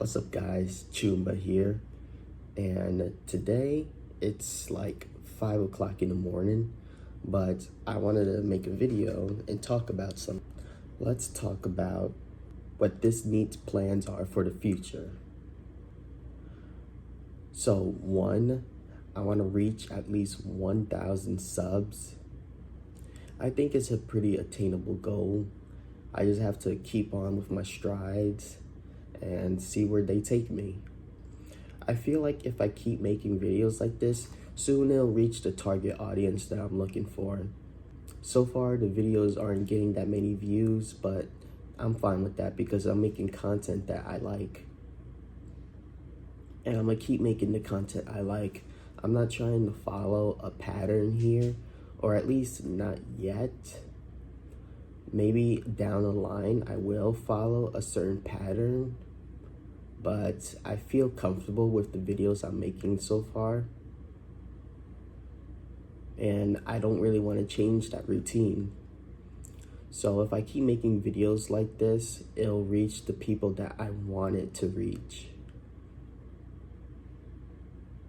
What's up guys, Choomba here, and today it's like 5 o'clock in the morning, but I wanted to make a video and talk about something. Let's talk about what this NEETs plans are for the future. So one, I want to reach at least 1,000 subs. I think it's a pretty attainable goal. I just have to keep on with my strides and see where they take me. I feel like if I keep making videos like this, soon it'll reach the target audience that I'm looking for. So far, the videos aren't getting that many views, but I'm fine with that because I'm making content that I like. And I'm gonna keep making the content I like. I'm not trying to follow a pattern here, or at least not yet. Maybe down the line, I will follow a certain pattern, but I feel comfortable with the videos I'm making so far. And I don't really want to change that routine. So if I keep making videos like this, it'll reach the people that I want it to reach.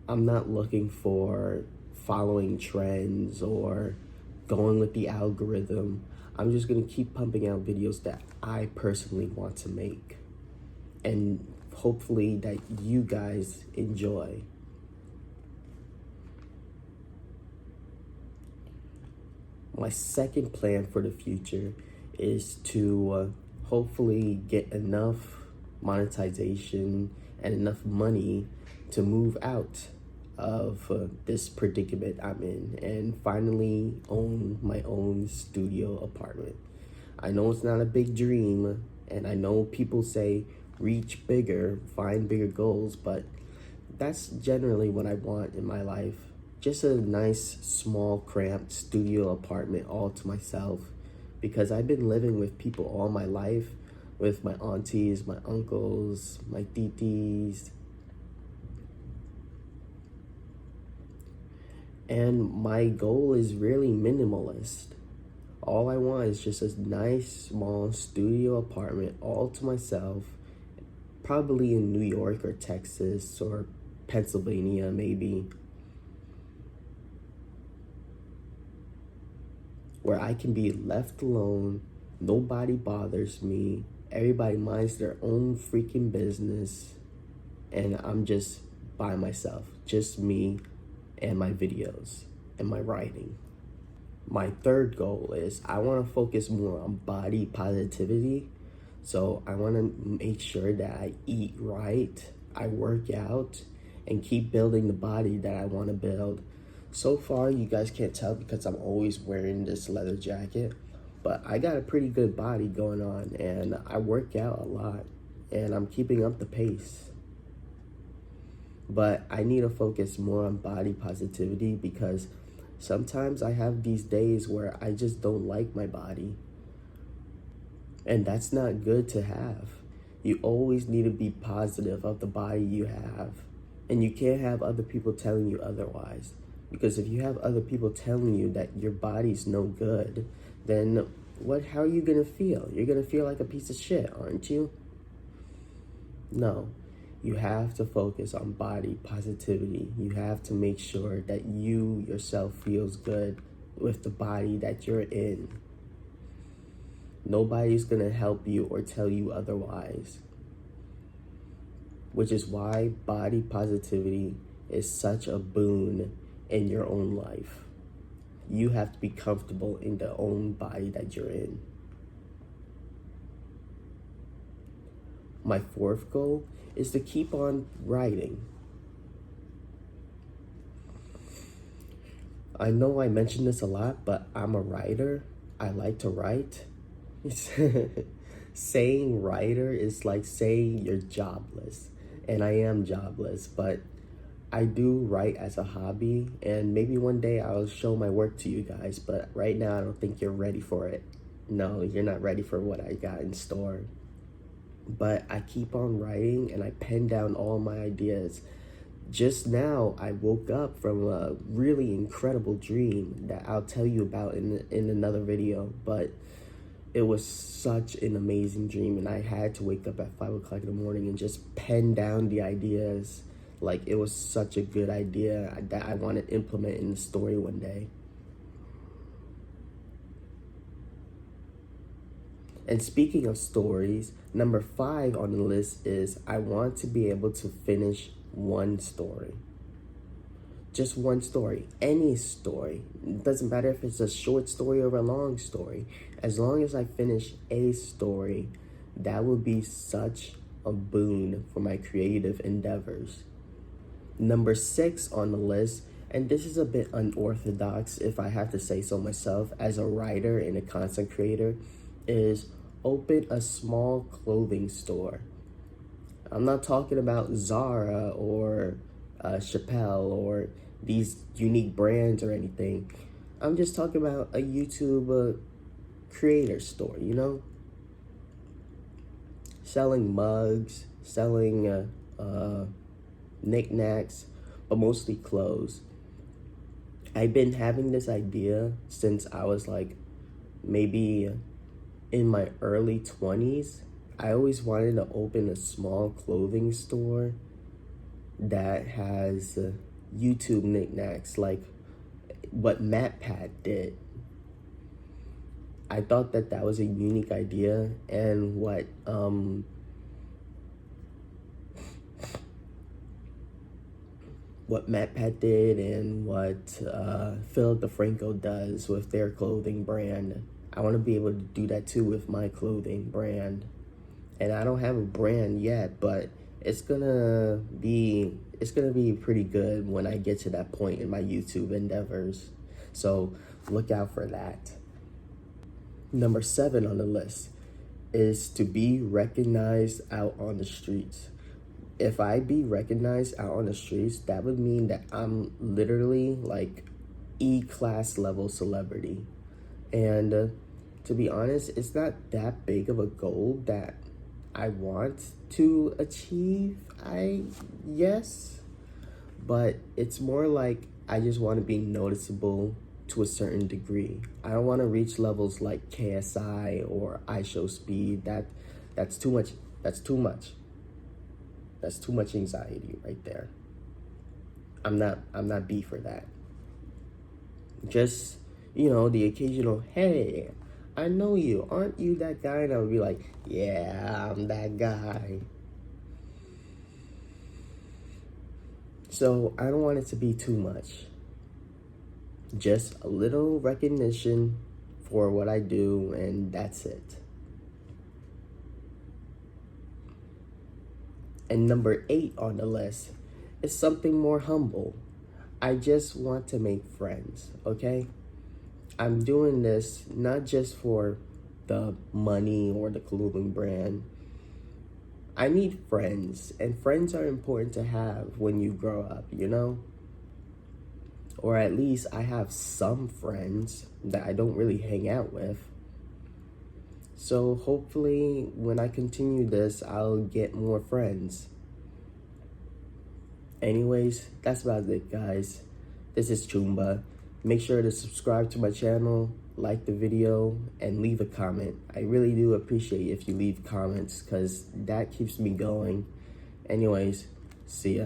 I'm not looking for following trends or going with the algorithm. I'm just gonna keep pumping out videos that I personally want to make, and hopefully that you guys enjoy. My second plan for the future is to hopefully get enough monetization and enough money to move out of this predicament I'm in and finally own my own studio apartment. I know it's not a big dream, and I know people say reach bigger, find bigger goals, but that's generally what I want in my life. Just a nice, small, cramped studio apartment all to myself, because I've been living with people all my life, with my aunties, my uncles, my titis, and my goal is really minimalist. All I want is just a nice, small studio apartment all to myself, probably in New York or Texas or Pennsylvania maybe, where I can be left alone, nobody bothers me, everybody minds their own freaking business, and I'm just by myself, just me and my videos and my writing. My third goal is I want to focus more on body positivity. So I want to make sure that I eat right, I work out, and keep building the body that I want to build. So far, you guys can't tell because I'm always wearing this leather jacket, but I got a pretty good body going on, and I work out a lot, and I'm keeping up the pace. But I need to focus more on body positivity because sometimes I have these days where I just don't like my body. And that's not good to have. You always need to be positive of the body you have. And you can't have other people telling you otherwise. Because if you have other people telling you that your body's no good, then how are you gonna feel? You're gonna feel like a piece of shit, aren't you? No. You have to focus on body positivity. You have to make sure that you yourself feels good with the body that you're in. Nobody's gonna help you or tell you otherwise. Which is why body positivity is such a boon in your own life. You have to be comfortable in the own body that you're in. My fourth goal is to keep on writing. I know I mention this a lot, but I'm a writer. I like to write. Saying writer is like saying you're jobless, and I am jobless, but I do write as a hobby, and maybe one day I'll show my work to you guys, but right now I don't think you're ready for it. No, you're not ready for what I got in store. But I keep on writing and I pen down all my ideas. Just now, I woke up from a really incredible dream that I'll tell you about in another video. But it was such an amazing dream, and I had to wake up at 5 o'clock in the morning and just pen down the ideas. Like, it was such a good idea that I want to implement in the story one day. And speaking of stories, number 5 on the list is I want to be able to finish one story. Just one story, any story. It doesn't matter if it's a short story or a long story. As long as I finish a story, that will be such a boon for my creative endeavors. Number 6 on the list, and this is a bit unorthodox if I have to say so myself as a writer and a content creator, is open a small clothing store. I'm not talking about Zara or Chappelle or these unique brands or anything. I'm just talking about a YouTube creator store, you know? Selling mugs, selling knickknacks, but mostly clothes. I've been having this idea since I was like maybe in my early 20s. I always wanted to open a small clothing store that has YouTube knickknacks, like what MatPat did. I thought that that was a unique idea, and what MatPat did and what Philip DeFranco does with their clothing brand. I want to be able to do that too with my clothing brand. And I don't have a brand yet, but it's gonna be pretty good when I get to that point in my YouTube endeavors. So look out for that. Number 7 on the list is to be recognized out on the streets. If I be recognized out on the streets, that would mean that I'm literally like E-class level celebrity. And to be honest, it's not that big of a goal that I want to achieve, yes, but it's more like I just want to be noticeable to a certain degree. I don't want to reach levels like KSI or iShowSpeed. That's too much. That's too much. That's too much anxiety right there. I'm not B for that. Just, the occasional, hey, I know you. Aren't you that guy? And I would be like, yeah, I'm that guy. So I don't want it to be too much. Just a little recognition for what I do, and that's it. And number 8 on the list is something more humble. I just want to make friends, okay? I'm doing this not just for the money or the clothing brand. I need friends, and friends are important to have when you grow up, Or at least I have some friends that I don't really hang out with. So hopefully when I continue this, I'll get more friends. Anyways, that's about it, guys. This is Choomba. Make sure to subscribe to my channel, like the video, and leave a comment. I really do appreciate if you leave comments because that keeps me going. Anyways, see ya.